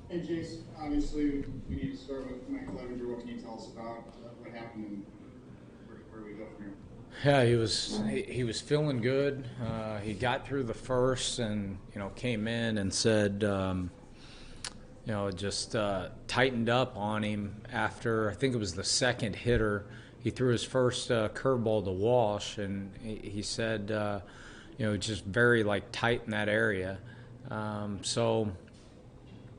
Hey, Jayce, obviously we need to start with Mike Clevinger. What can you tell us about what happened and where do we go from here? Yeah, he was feeling good. He got through the first, and came in and said, just tightened up on him after I think it was the second hitter. He threw his first curveball to Walsh, and he said, just very like tight in that area. So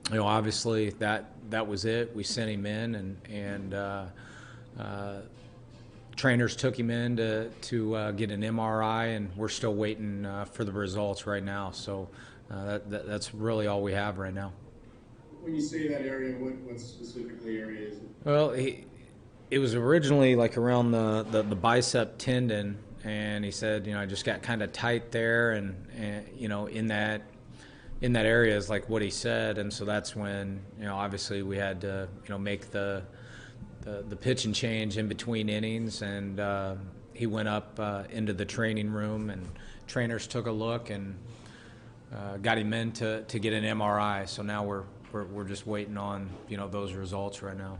obviously that was it. We sent him in, and trainers took him in to get an MRI, and we're still waiting for the results right now. So that's really all we have right now. When you say that area, what specifically area is it? Well, it was originally like around the bicep tendon, and he said, I just got kind of tight there, and in that area is like what he said, and so that's when obviously we had to make the pitch and change in between innings, and he went up into the training room, and trainers took a look and got him in to get an MRI. So now we're just waiting on those results right now.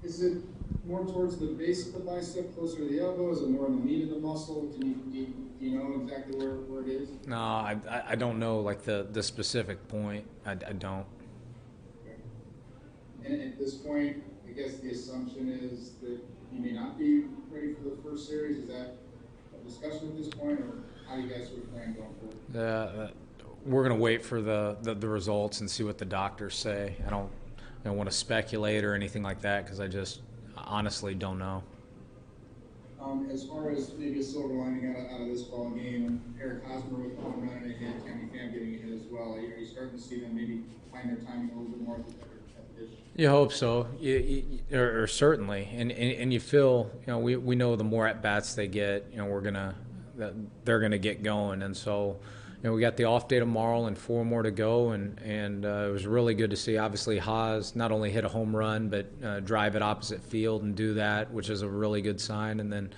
Is it more towards the base of the bicep, closer to the elbow? Is it more in the meat of the muscle? Do you know exactly where it is? No, I don't know like the specific point. I don't. Okay. And at this point, I guess the assumption is that he may not be ready for the first series. Is that a discussion at this point, or how do you guys sort of plan going forward? We're going to wait for the results and see what the doctors say. I don't want to speculate or anything like that because I just honestly don't know. As far as maybe a silver lining out of this ball game, Eric Hosmer with a home run and a hit, Kenny Pham getting a hit as well. Are you starting to see them maybe find their timing a little bit more at the dish? You hope so, or certainly, and you feel we know the more at bats they get, they're gonna get going, and so we got the off day tomorrow and 4 more to go, and it was really good to see. Obviously, Haas not only hit a home run but drive at opposite field and do that, which is a really good sign, and then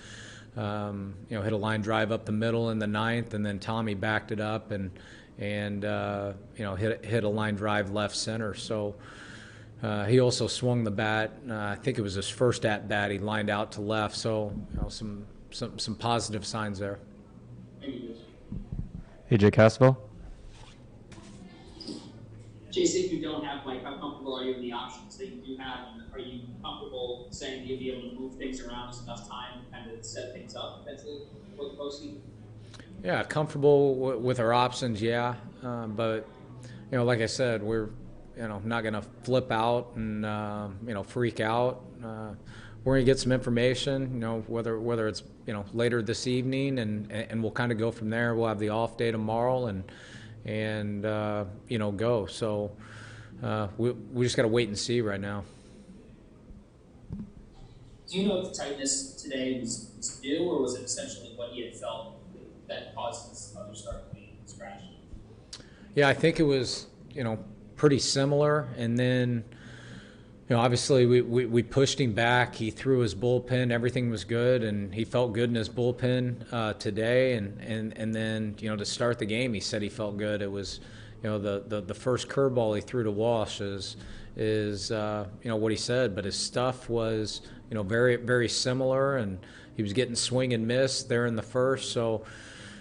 hit a line drive up the middle in the ninth, and then Tommy backed it up and hit a line drive left center. So. He also swung the bat. I think it was his first at bat. He lined out to left, so some positive signs there. AJ Castle. Jayce, if you don't have Mike, how comfortable are you in the options that you do have? And are you comfortable saying you'll be able to move things around as enough time to kind of set things up eventually for the postseason? Yeah, comfortable with our options, yeah. But like I said, we're not going to flip out and freak out. We're going to get some information, whether it's later this evening, and we'll kind of go from there. We'll have the off day tomorrow and go. So we just got to wait and see right now. Do you know if the tightness today was new, or was it essentially what he had felt that caused his other start to be scratched? Yeah, I think it was pretty similar, and then obviously we pushed him back. He threw his bullpen, everything was good, and he felt good in his bullpen today, and then to start the game he said he felt good. It was the first curveball he threw to Walsh is what he said, but his stuff was very, very similar, and he was getting swing and miss there in the first. So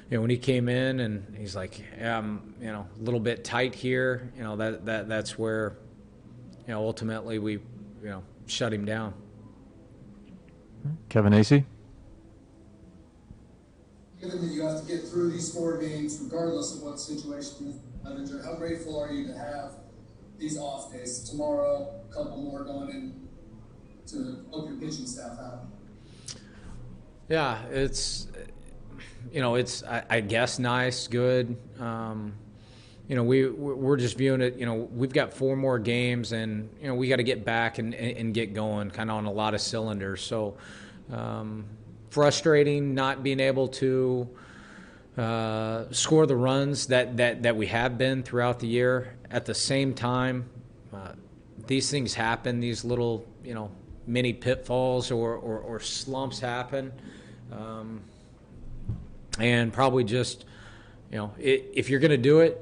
when he came in and he's like, yeah, I'm, a little bit tight here, that's where, ultimately we, shut him down. Kevin Acee. Given that you have to get through these 4 games, regardless of what situation is manager, how grateful are you to have these off days? Tomorrow, a couple more going in to help your pitching staff out. Yeah, it's I guess nice, good. We're just viewing it. We've got 4 more games, and we got to get back and get going, kind of on a lot of cylinders. So frustrating not being able to score the runs that we have been throughout the year. At the same time, these things happen. These little mini pitfalls or slumps happen. And probably just, if you're going to do it,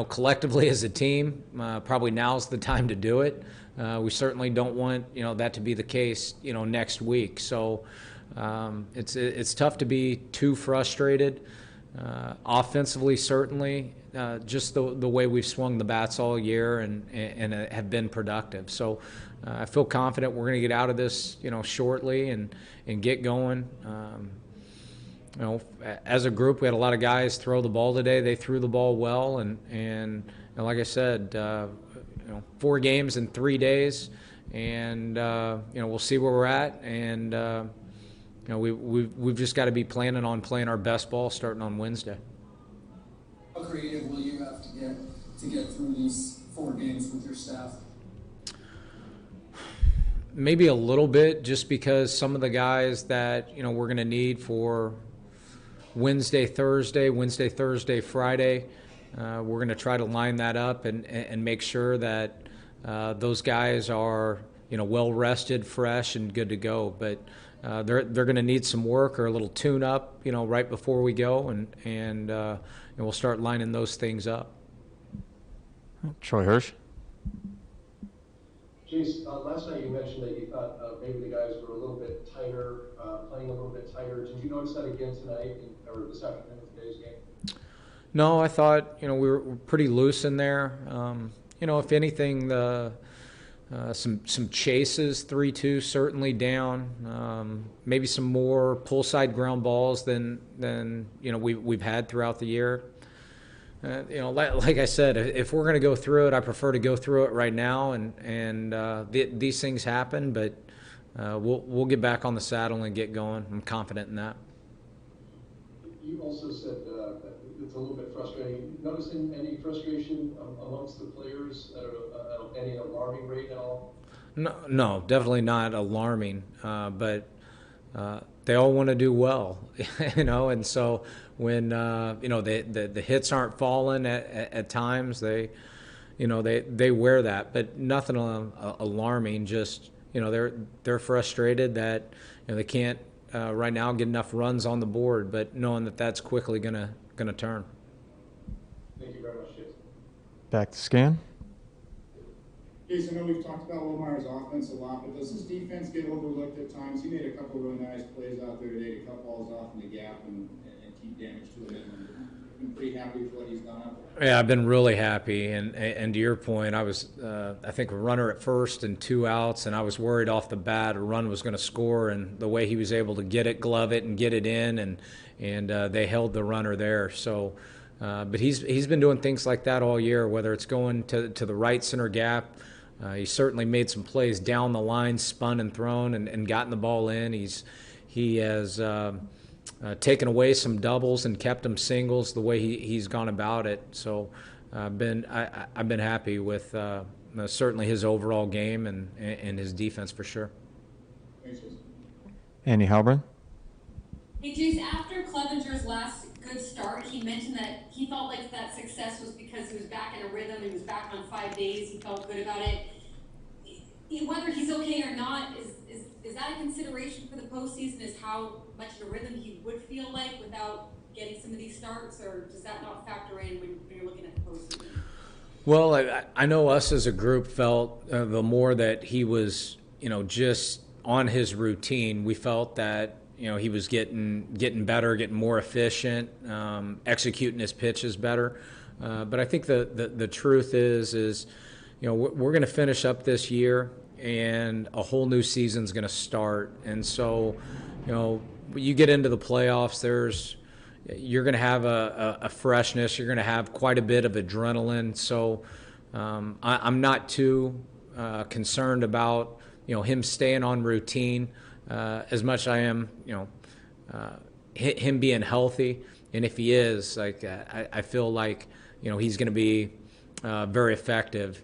collectively as a team, probably now's the time to do it. We certainly don't want, that to be the case, next week. So it's tough to be too frustrated. Offensively, certainly, just the way we've swung the bats all year and have been productive. So I feel confident we're going to get out of this, shortly and get going. As a group, we had a lot of guys throw the ball today. They threw the ball well, and like I said, 4 games in 3 days, and we'll see where we're at, and we've just got to be planning on playing our best ball starting on Wednesday. How creative will you have to get through these 4 games with your staff? Maybe a little bit, just because some of the guys that we're going to need for Wednesday, Thursday, Friday. We're going to try to line that up and make sure that those guys are well rested, fresh, and good to go. But they're going to need some work or a little tune up, right before we go, and we'll start lining those things up. Troy Hirsch. Jayce, last night you mentioned that you thought maybe the guys were a little bit tighter, playing a little bit tighter. Did you notice that again tonight or this afternoon in today's game? No, I thought we were pretty loose in there. If anything, some chases, 3-2 certainly down. Maybe some more pull side ground balls than we've had throughout the year. Like I said, if we're going to go through it, I prefer to go through it right now, and these things happen, but we'll get back on the saddle and get going. I'm confident in that. You also said it's a little bit frustrating. Noticing any frustration amongst the players at any alarming rate at all? No, definitely not alarming, but they all want to do well, and so when the hits aren't falling at times, they wear that, but nothing alarming. Just they're frustrated that they can't right now get enough runs on the board, but knowing that that's quickly gonna turn. Thank you very much, Jayce. Back to Scan. Jayce, I know we've talked about Lomar's offense a lot, but does his defense get overlooked at times? He made a couple of really nice plays out there today to cut balls off in the gap and keep damage to the minimum. I've been pretty happy with what he's done out there. Yeah, I've been really happy, and to your point, I was I think a runner at first and 2 outs, and I was worried off the bat a run was going to score, and the way he was able to get it, glove it, and get it in, and they held the runner there. So, but he's been doing things like that all year, whether it's going to the right center gap. He certainly made some plays down the line, spun and thrown, and gotten the ball in. He has taken away some doubles and kept them singles the way he's gone about it. So I've been happy with certainly his overall game and his defense for sure. Thanks, Jayce. Andy Halbrin. Hey, Jayce, after Clevinger's last good start, he mentioned that he felt like that success was because he was back in a rhythm, he was back on 5 days, he felt good about it. Whether he's okay or not, is that a consideration for the postseason, is how much of a rhythm he would feel like without getting some of these starts, or does that not factor in when you're looking at the postseason? Well, I know us as a group felt the more that he was, just on his routine, we felt that he was getting better, getting more efficient, executing his pitches better. But I think the truth is we're going to finish up this year, and a whole new season's going to start. And so, you get into the playoffs, you're going to have a freshness. You're going to have quite a bit of adrenaline. So I'm not too concerned about him staying on routine as much as I am him being healthy. And if he is, I feel like he's going to be very effective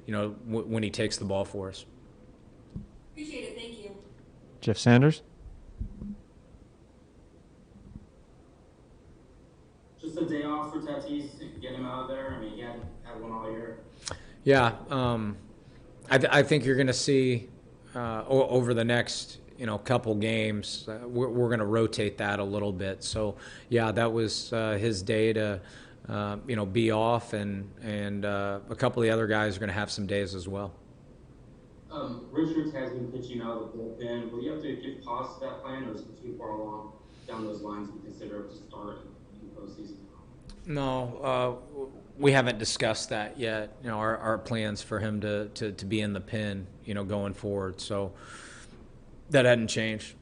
when he takes the ball for us. Appreciate it. Thank you. Jeff Sanders. Just a day off for Tatis, get him out of there. I mean, he hadn't had one all year. Yeah, I think you're going to see over the next couple games, we're going to rotate that a little bit. So yeah, that was his day to be off, and a couple of the other guys are going to have some days as well. Richards has been pitching out of the bullpen. Will you have to give pause to that plan, or is it too far along down those lines to consider to start in the postseason? No, we haven't discussed that yet. Our plans for him to be in the pen, going forward. So that hadn't changed.